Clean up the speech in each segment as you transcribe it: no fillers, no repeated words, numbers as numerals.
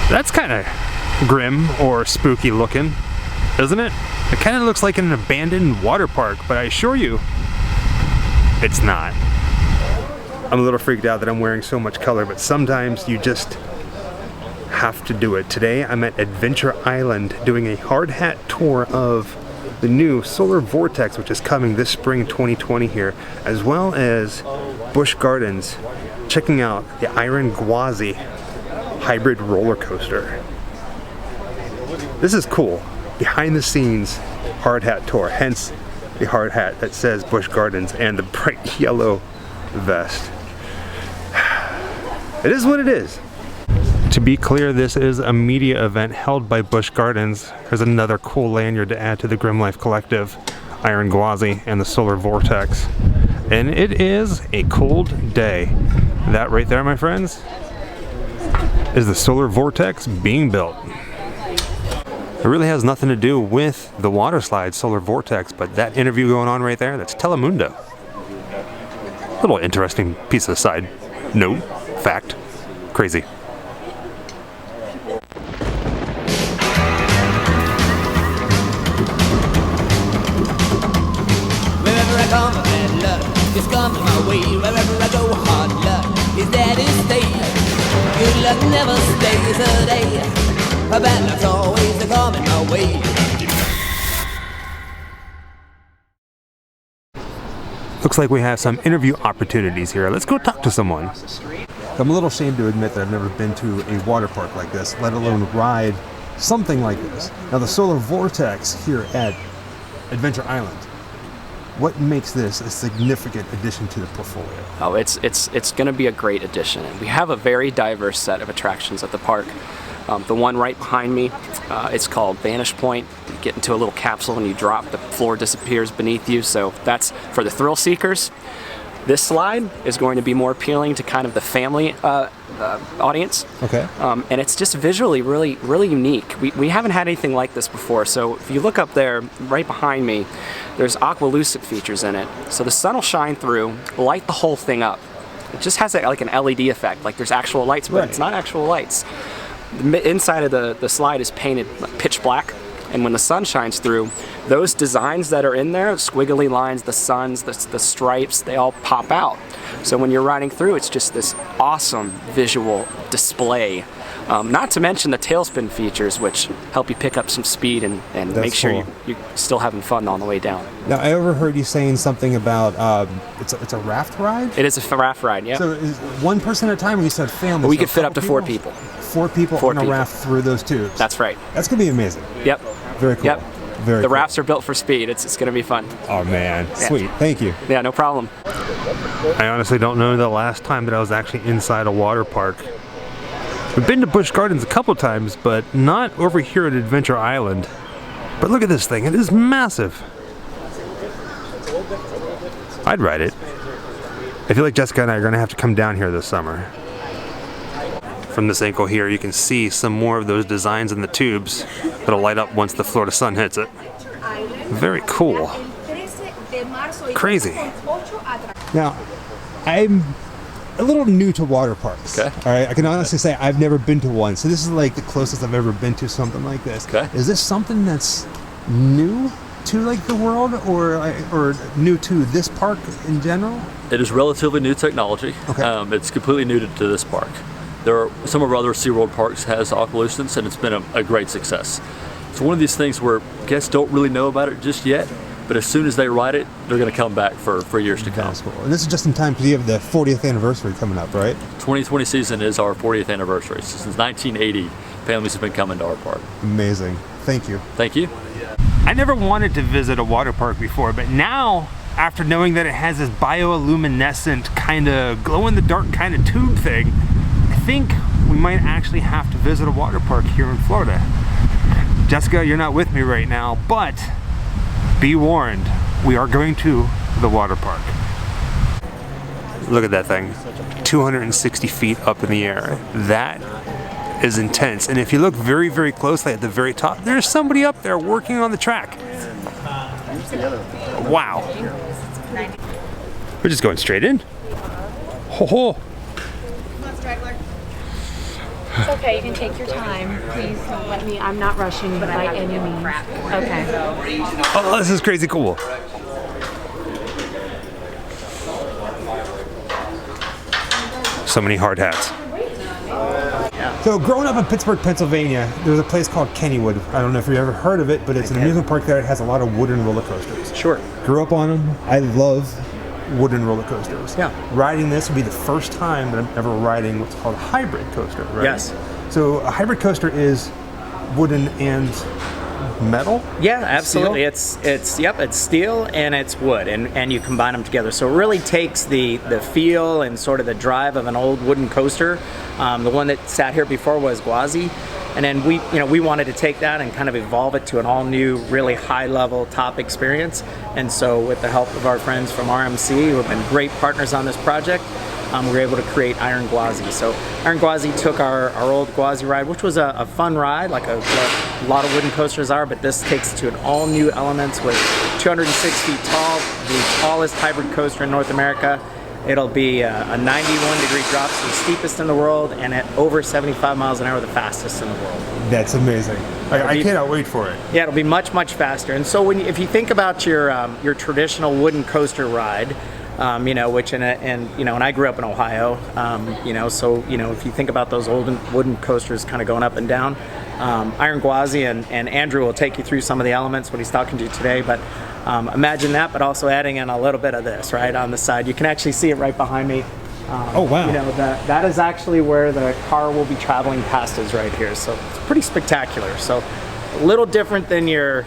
That's kind of grim or spooky looking, isn't it? It kind of looks like an abandoned water park, but I assure you, it's not. I'm a little freaked out that I'm wearing so much color, but sometimes you just have to do it. Today I'm at Adventure Island doing a hard hat tour of the new Solar Vortex, which is coming this spring 2020 here, as well as Busch Gardens, checking out the Iron Gwazi hybrid roller coaster. This is cool. Behind the scenes hard hat tour, hence the hard hat that says Busch Gardens and the bright yellow vest. It is what it is. To be clear, this is a media event held by Busch Gardens. There's another cool lanyard to add to the Grim Life Collective, Iron Gwazi and the Solar Vortex. And it is a cold day. That right there, my friends, is the Solar Vortex being built. It really has nothing to do with the Waterslide Solar Vortex, but that interview going on right there, that's Telemundo. Little interesting piece of side note, fact, crazy. Wherever I come, bad luck just comes my way. Wherever I go, hard luck is there to stay. Good luck never stays a day. A bad luck's always coming my way. Looks like we have some interview opportunities here. Let's go talk to someone. I'm a little ashamed to admit that I've never been to a water park like this, let alone ride something like this. Now the Solar Vortex here at Adventure Island, what makes this a significant addition to the portfolio? Oh, it's going to be a great addition. We have a very diverse set of attractions at the park. The one right behind me, it's called Vanish Point. You get into a little capsule and you drop, the floor disappears beneath you, so that's for the thrill seekers. This slide is going to be more appealing to kind of the family audience. Okay. And it's just visually really unique. We haven't had anything like this before, so if you look up there, right behind me, there's AqualLucent features in it. So the sun will shine through, light the whole thing up. It just has like an LED effect, like there's actual lights, but It's not actual lights. The inside of the slide is painted pitch black, and when the sun shines through, those designs that are in there, squiggly lines, the suns, the stripes, they all pop out. So when you're riding through, it's just this awesome visual display. Not to mention the tailspin features, which help you pick up some speed and make sure you're still having fun on the way down. Now, I overheard you saying something about it's a raft ride? It is a raft ride, yeah. So is one person at a time, or you said family? We could fit up to 4 people. 4 people on a raft through those tubes. That's right. That's going to be amazing. Yep. Very cool. Yep. Very the cool. rafts are built for speed. It's going to be fun. Oh, man. Yeah. Sweet. Thank you. Yeah, no problem. I honestly don't know the last time that I was actually inside a water park. We've been to Busch Gardens a couple times, but not over here at Adventure Island. But look at this thing. It is massive. I'd ride it. I feel like Jessica and I are going to have to come down here this summer. From this angle here, you can see some more of those designs in the tubes that'll light up once the Florida sun hits it. Very cool. Crazy. Now, I'm a little new to water parks. Okay. All right, I can honestly say I've never been to one, so this is like the closest I've ever been to something like this. Okay. Is this something that's new to like the world, or new to this park in general? It is relatively new technology. Okay. It's completely new to this park. Some of our other SeaWorld parks has AqualLucents, and it's been a great success. It's one of these things where guests don't really know about it just yet, but as soon as they ride it, they're going to come back for years to come. That's cool. And this is just in time because you have the 40th anniversary coming up, right? 2020 season is our 40th anniversary. Since 1980, families have been coming to our park. Amazing. Thank you. Thank you. I never wanted to visit a water park before, but now, after knowing that it has this bioluminescent kind of glow-in-the-dark kind of tube thing, I think we might actually have to visit a water park here in Florida. Jessica, you're not with me right now, but be warned, we are going to the water park. Look at that thing, 260 feet up in the air. That is intense. And if you look very, very closely at the very top, there's somebody up there working on the track. Wow. We're just going straight in. Ho ho. It's okay, you can take your time. Please don't let me, I'm not rushing by any means. Okay. Oh, this is crazy cool. So many hard hats. So growing up in Pittsburgh, Pennsylvania, there's a place called Kennywood. I don't know if you've ever heard of it, but it's an amusement park there. It has a lot of wooden roller coasters. Sure. Grew up on them. I love wooden roller coasters. Yeah. Riding this would be the first time that I'm ever riding what's called a hybrid coaster, right? Yes. So a hybrid coaster is wooden and metal? Yeah, absolutely. It's steel and it's wood, and you combine them together. So it really takes the feel and sort of the drive of an old wooden coaster. The one that sat here before was Gwazi, and then we wanted to take that and kind of evolve it to an all new, really high level top experience. And so with the help of our friends from RMC, who have been great partners on this project, we were able to create Iron Gwazi. So Iron Gwazi took our old Gwazi ride, which was a fun ride, like a lot of wooden coasters are, but this takes it to an all new elements with 206 feet tall, the tallest hybrid coaster in North America. It'll be a 91 degree drop, so the steepest in the world, and at over 75 miles an hour, the fastest in the world. That's amazing. I cannot wait for it. Yeah, it'll be much, much faster. And so if you think about your traditional wooden coaster ride, which and I grew up in Ohio, so if you think about those old wooden coasters kind of going up and down, Iron Gwazi and Andrew will take you through some of the elements when he's talking to you today, but imagine that, but also adding in a little bit of this right on the side. You can actually see it right behind me. Oh wow! That is actually where the car will be traveling past us right here. So it's pretty spectacular. So a little different than your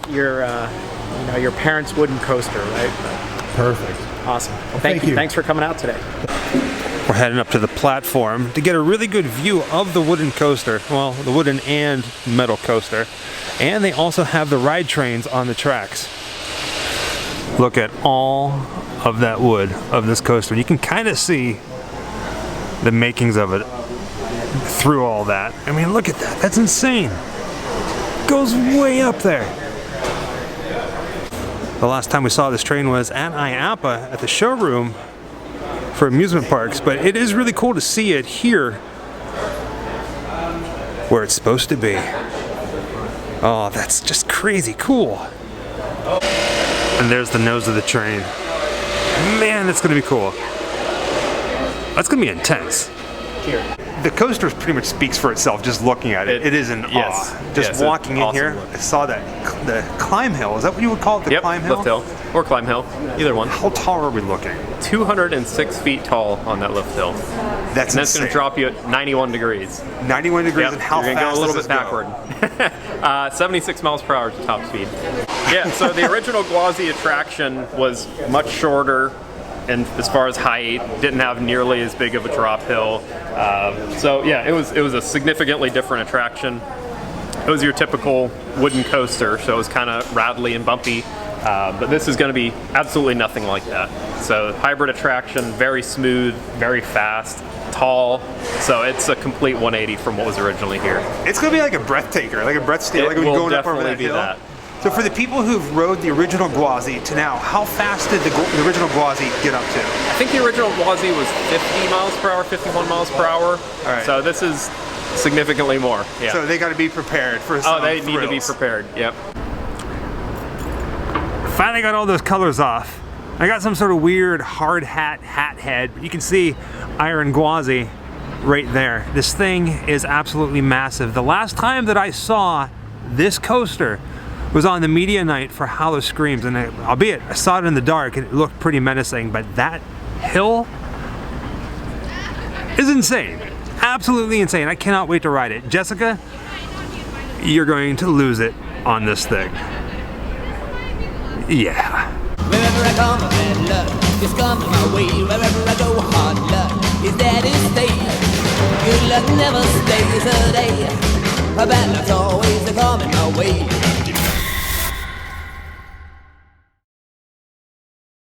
parents' wooden coaster, right? Perfect. Awesome. Well, Thank you. Thanks for coming out today. We're heading up to the platform to get a really good view of the wooden coaster. Well, the wooden and metal coaster. And they also have the ride trains on the tracks. Look at all of that wood of this coaster. You can kind of see the makings of it through all that. I mean, look at that. That's insane. Goes way up there. The last time we saw this train was at IAAPA at the showroom for amusement parks, but it is really cool to see it here where it's supposed to be. Oh, that's just crazy cool. And there's the nose of the train. Man, that's gonna be cool. That's gonna be intense. Here. The coaster pretty much speaks for itself just looking at it. It is an awe. Just walking in here, I saw that the climb hill. Is that what you would call it, the climb hill? Lift hill or climb hill, either one. How tall are we looking? 206 feet tall on that lift hill. That's going to drop you at 91 degrees. 91 degrees, and how You're fast go a little does bit this backward. 76 miles per hour is the top speed. Yeah, so the original Gwazi attraction was much shorter, and as far as height, didn't have nearly as big of a drop hill. So yeah, it was a significantly different attraction. It was your typical wooden coaster, so it was kind of rattly and bumpy. But this is going to be absolutely nothing like that. So hybrid attraction, very smooth, very fast, tall. So it's a complete 180 from what was originally here. It's going to be like a breath taker, like a breath steal, like when you're going up over that hill. That. So for the people who've rode the original Gwazi to now, how fast did the original Gwazi get up to? I think the original Gwazi was 50 miles per hour, 51 miles per hour. All right. So this is significantly more. Yeah. So they got to be prepared for some they thrills. need to be prepared. Yep. Finally got all those colors off. I got some sort of weird hard hat head. You can see Iron Gwazi right there. This thing is absolutely massive. The last time that I saw this coaster was on the media night for Howler Screams, and albeit I saw it in the dark and it looked pretty menacing, but that hill is insane. Absolutely insane. I cannot wait to ride it. Jessica, you're going to lose it on this thing. Yeah. Wherever I come, bad luck is coming my way. Wherever I go, hard luck is there to stay. Good luck never stays a day. Bad luck's always coming my way.